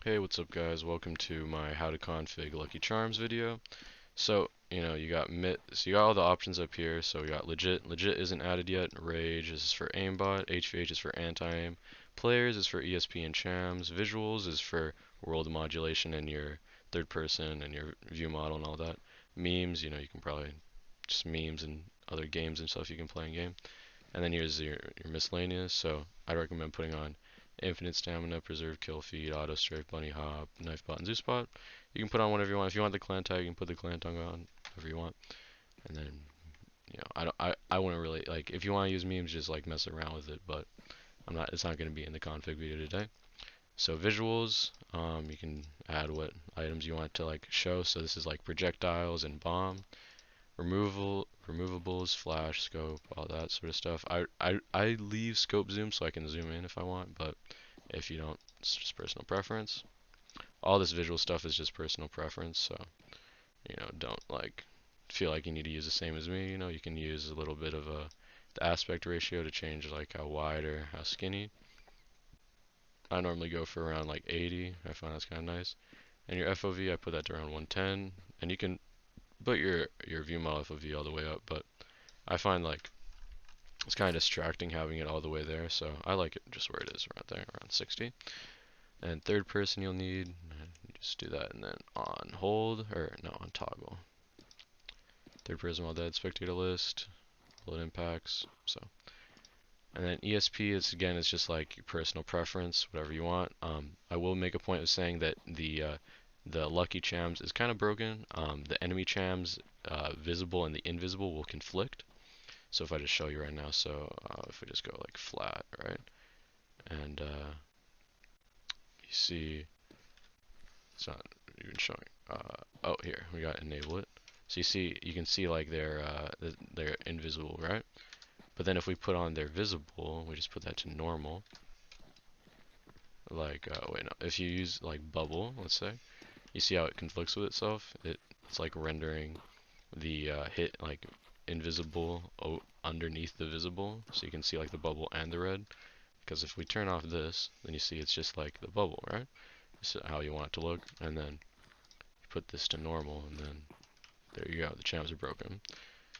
Hey, what's up guys? Welcome to my how to config LuckyCharms video. So, you got all the options up here. So we got legit. Legit isn't added yet. Rage is for aimbot. HVH is for anti-aim. Players is for ESP and chams. Visuals is for world modulation and your third person and your view model and all that. Memes, you can probably just memes and other games and stuff you can play in game. And then here's your miscellaneous. So I recommend putting on infinite stamina, preserve kill feed, auto strafe, bunny hop, knife bot, and zoo spot. You can put on whatever you want. If you want the clan tag, you can put the clan tag on, whatever you want. And then I wouldn't really like if you want to use memes, just like mess around with it. But it's not going to be in the config video today. So visuals, you can add what items you want to like show. So this is like projectiles and bomb. Removables, flash, scope, all that sort of stuff. I leave scope zoom so I can zoom in if I want, but if you don't, it's just personal preference. All this visual stuff is just personal preference, so don't like feel like you need to use the same as me. You can use a little bit of the aspect ratio to change like how wide or how skinny. I normally go for around like 80. I find that's kind of nice. And your FOV, I put that to around 110, and you can put your view model FOV all the way up, but I find like it's kind of distracting having it all the way there, so I like it just where it is, around there, around 60. And third person you'll need, you just do that, and then on hold, or no, on toggle. Third person while dead, spectator list, bullet impacts, so. And then ESP is, again, it's just like your personal preference, whatever you want. I will make a point of saying that the Lucky Chams is kind of broken. The enemy Chams, visible and the invisible, will conflict. So if I just show you right now, so if we just go like flat, right, and you see it's not even showing. Oh, here we got enable it. So you can see like they're invisible, right? But then if we put on their visible, we just put that to normal. Like wait, no, if you use like bubble, let's say, you see how it conflicts with itself. It's like rendering the hit like invisible underneath the visible, so you can see like the bubble and the red. Because if we turn off this, then you see it's just like the bubble, right? This is how you want it to look, and then you put this to normal, and then there you go, the channels are broken.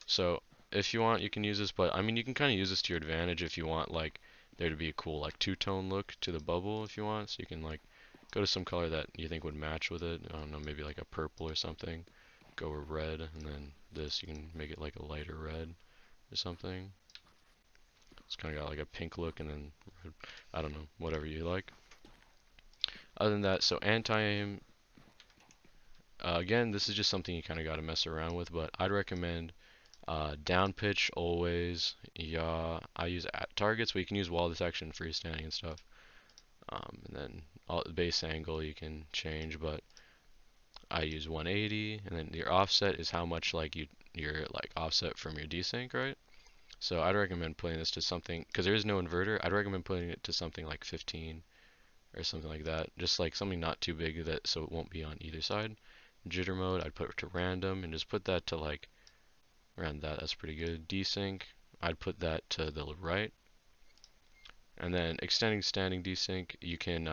So if you want, you can use this, but I mean, you can kind of use this to your advantage if you want like there to be a cool like two-tone look to the bubble if you want. So you can like go to some color that you think would match with it. I don't know, maybe like a purple or something. Go with red, and then this you can make it like a lighter red or something. It's kind of got like a pink look, and then I don't know, whatever you like. Other than that, so anti-aim, again, this is just something you kind of got to mess around with, but I'd recommend down pitch always. Yeah, I use at targets, but you can use wall detection, freestanding, and stuff. And then the base angle you can change, but I use 180, and then your offset is how much like you're like offset from your desync, right? So I'd recommend putting this to something, because there is no inverter, I'd recommend putting it to something like 15 or something like that. Just like something not too big that so it won't be on either side. Jitter mode, I'd put it to random and just put that to like around that. That's pretty good. Desync, I'd put that to the right. And then extending standing desync, you can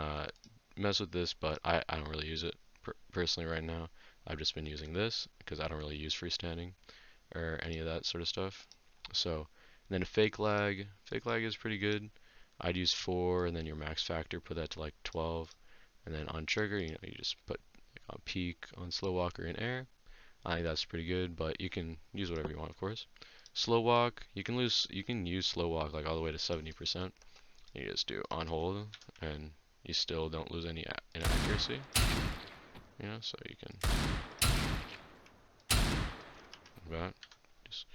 mess with this, but I don't really use it personally right now. I've just been using this because I don't really use freestanding or any of that sort of stuff. So then a fake lag is pretty good. I'd use 4, and then your max factor, put that to like 12, and then on trigger, you just put on peak, on slow walk, or in air. I think that's pretty good, but you can use whatever you want, of course. Slow walk, you can use slow walk like all the way to 70%. You just do on hold, and you still don't lose any inaccuracy. So you can just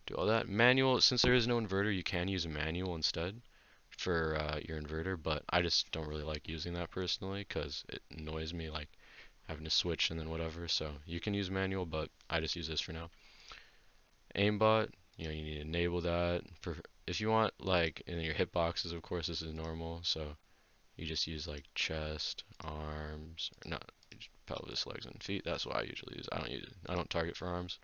do all that. Manual, since there is no inverter, you can use manual instead for your inverter, but I just don't really like using that personally because it annoys me like having to switch and then whatever. So you can use manual, but I just use this for now. Aimbot, you need to enable that. If you want like in your hitboxes, of course this is normal, so you just use like chest, arms, or not pelvis, legs, and feet. That's what I usually use. I don't target for arms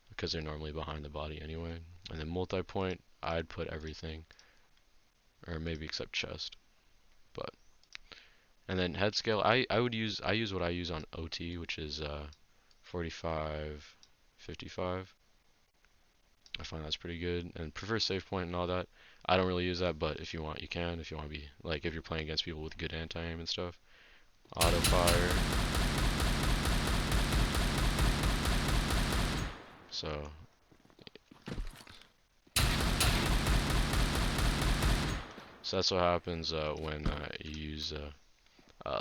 because they're normally behind the body anyway. And then multi-point, I'd put everything, or maybe except chest. And then head scale, I use what I use on OT, which is 45, 55. I find that's pretty good, and prefer save point and all that. I don't really use that, but if you want, you can. If you want to be like, if you're playing against people with good anti-aim and stuff. Auto fire. So that's what happens when you use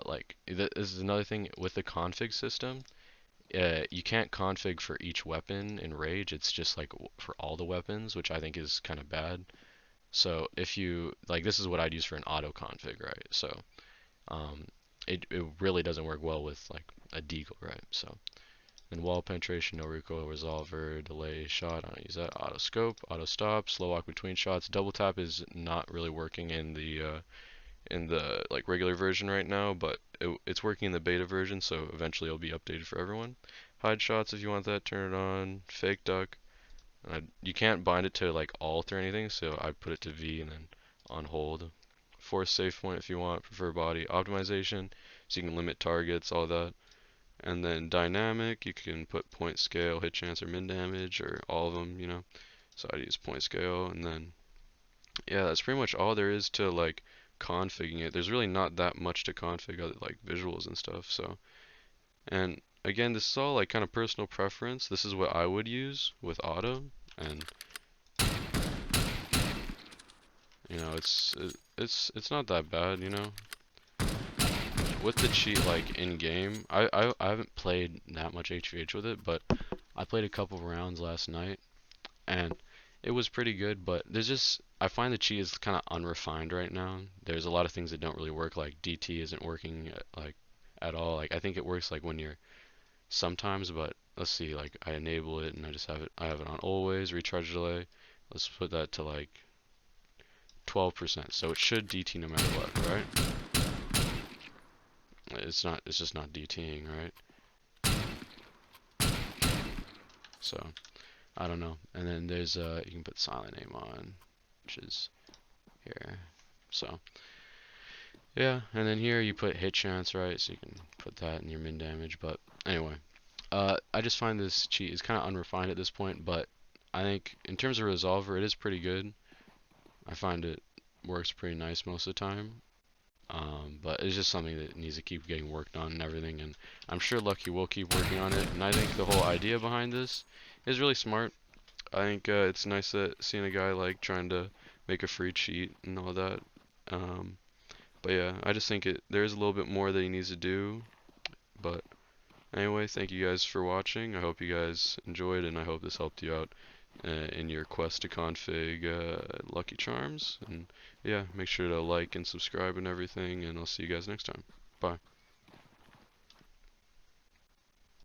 like this is another thing with the config system. You can't config for each weapon in Rage. It's just like for all the weapons, which I think is kind of bad. So if you like, this is what I'd use for an auto config, right? So um, it really doesn't work well with like a deagle, right? So then wall penetration, no recoil, resolver, delay shot. I don't use that. Auto scope, auto stop, slow walk between shots. Double tap is not really working in the like regular version right now, but it's working in the beta version, so eventually it'll be updated for everyone. Hide shots if you want that, turn it on. Fake duck. You can't bind it to like alt or anything, so I put it to V and then on hold. Force save point if you want. Prefer body optimization, so you can limit targets, all that. And then dynamic, you can put point scale, hit chance, or min damage, or all of them, you know. So I use point scale, and then yeah, that's pretty much all there is to like configuring it. There's really not that much to config other like visuals and stuff. So, and again, this is all like kind of personal preference. This is what I would use with auto, and you know, it's not that bad, you know. With the cheat like in game, I haven't played that much HVH with it, but I played a couple of rounds last night, and it was pretty good. But there's just I find the cheat is kind of unrefined right now. There's a lot of things that don't really work. Like DT isn't working like at all. Like I think it works like when you're sometimes, but let's see. Like I enable it and I just have it. I have it on always recharge delay. Let's put that to like 12%. So it should DT no matter what, right? It's not. It's just not DTing, right? So I don't know. And then there's you can put silent aim on, which is here. So yeah, and then here you put hit chance, right? So you can put that in your min damage. But anyway, I just find this cheat is kind of unrefined at this point, but I think in terms of resolver, it is pretty good. I find it works pretty nice most of the time. But it's just something that needs to keep getting worked on and everything, and I'm sure Lucky will keep working on it. And I think the whole idea behind this is really smart. I think it's nice that seeing a guy like trying to make a free cheat and all that. Um, but yeah, I just think there is a little bit more that he needs to do. But anyway, thank you guys for watching. I hope you guys enjoyed, and I hope this helped you out in your quest to config LuckyCharms. And yeah, make sure to like and subscribe and everything, and I'll see you guys next time. Bye.